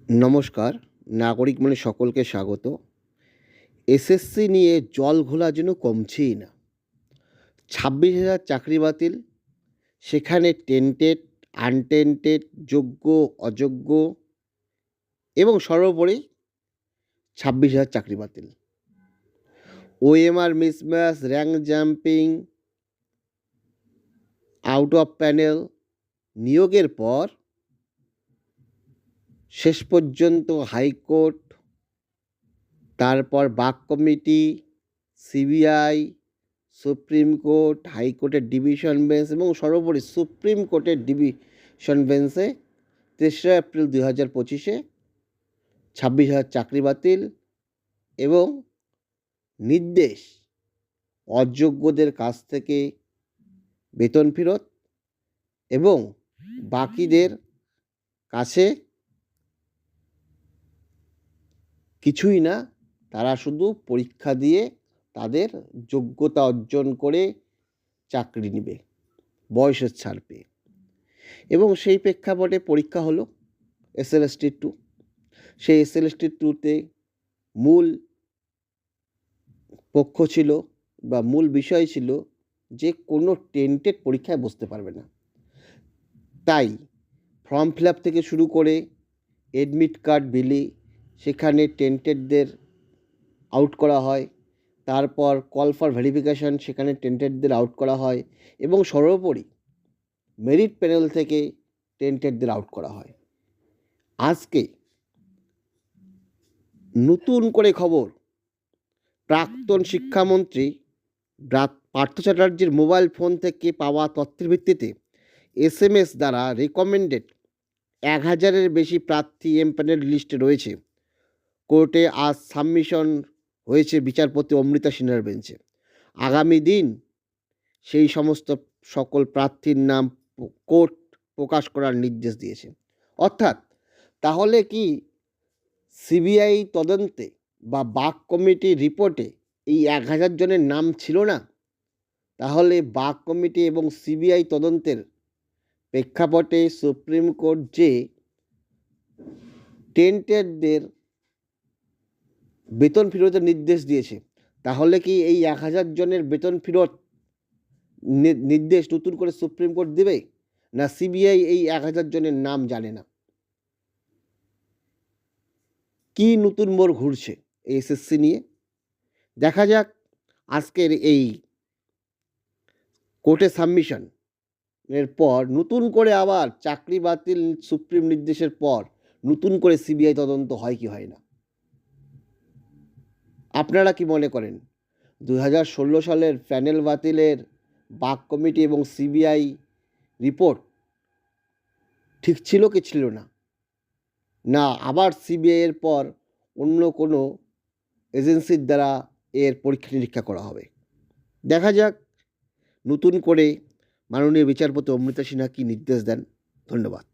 নমস্কার, নাগরিক মনে সকলকে স্বাগত। এসএসসি নিয়ে জল ঘোলা যেন কমছেই না। 26,000 চাকরি বাতিল, সেখানে টেন্টেড, আনটেন্টেড, যোগ্য, অযোগ্য এবং সর্বোপরি 26,000 চাকরি বাতিল। OMR mismatch, rank jumping, out of panel, নিয়োগের পর শেষ পর্যন্ত হাইকোর্ট, তারপর বাক কমিটি, সিবিআই, সুপ্রিম কোর্ট, হাইকোর্টের ডিভিশন বেঞ্চ এবং সর্বোপরি সুপ্রিম কোর্টের ডিভিশন বেঞ্চে 3রা এপ্রিল 2025-এ 26,000 চাকরি বাতিল এবং নির্দেশ অযোগ্যদের কাছ থেকে বেতন ফেরত এবং বাকিদের কাছে কিছুই না, তারা শুধু পরীক্ষা দিয়ে তাদের যোগ্যতা অর্জন করে চাকরি নেবে বয়সের ছাড় পেয়ে। এবং সেই প্রেক্ষাপটে পরীক্ষা হলো SLST 2। সেই SLST 2-তে মূল পক্ষ ছিল বা মূল বিষয় ছিল যে কোনো টেন্টেড পরীক্ষায় বসতে পারবে না। তাই ফর্ম ফিল আপ থেকে শুরু করে এডমিট কার্ড বিলি, সেখানে টেন্টেডদের আউট করা হয়। তারপর কল ফর ভেরিফিকেশান, সেখানে টেন্টেডদের আউট করা হয় এবং সর্বোপরি মেরিট প্যানেল থেকে টেন্টেডদের আউট করা হয়। আজকে নতুন করে খবর, প্রাক্তন শিক্ষামন্ত্রী পার্থ চ্যাটার্জির মোবাইল ফোন থেকে পাওয়া তথ্যের ভিত্তিতে SMS দ্বারা রেকমেন্ডেড 1,000-এর বেশি প্রার্থী এমপ্যানেল লিস্টে রয়েছে। কোর্টে আজ সাবমিশন হয়েছে বিচারপতি অমৃতা সিনহার বেঞ্চে। আগামী দিন সেই সমস্ত সকল প্রার্থীর নাম কোর্ট প্রকাশ করার নির্দেশ দিয়েছে। অর্থাৎ তাহলে কি সিবিআই তদন্তে বা বাক কমিটির রিপোর্টে এই 1,000 জনের নাম ছিল না? তাহলে বাক কমিটি এবং সিবিআই তদন্তের প্রেক্ষাপটে সুপ্রিম কোর্ট যে টেন্টেডদের বেতন ফেরতের নির্দেশ দিয়েছে, তাহলে কি এই 1,000 জনের বেতন ফেরত নির্দেশ নতুন করে সুপ্রিম কোর্ট দেবে, না সিবিআই এই 1,000 জনের নাম জানে না? কি নতুন মোড় ঘুরছে এই এসএসসি নিয়ে? দেখা যাক আজকের এই কোর্টে সাবমিশন এর পর নতুন করে আবার চাকরি বাতিল সুপ্রিম নির্দেশের পর নতুন করে সিবিআই তদন্ত হয় কি হয় না। আপনারা কি মনে করেন 2016 সালের প্যানেল বাতিলের বাক কমিটি এবং সিবিআই রিপোর্ট ঠিক ছিল কি ছিল না, না আবার সিবিআই এর পর অন্য কোনো এজেন্সির দ্বারা এর পরীক্ষা নিরীক্ষা করা হবে? দেখা যাক নতুন করে মাননীয় বিচারপতি অমৃতা সিনহা কী নির্দেশ দেন। ধন্যবাদ।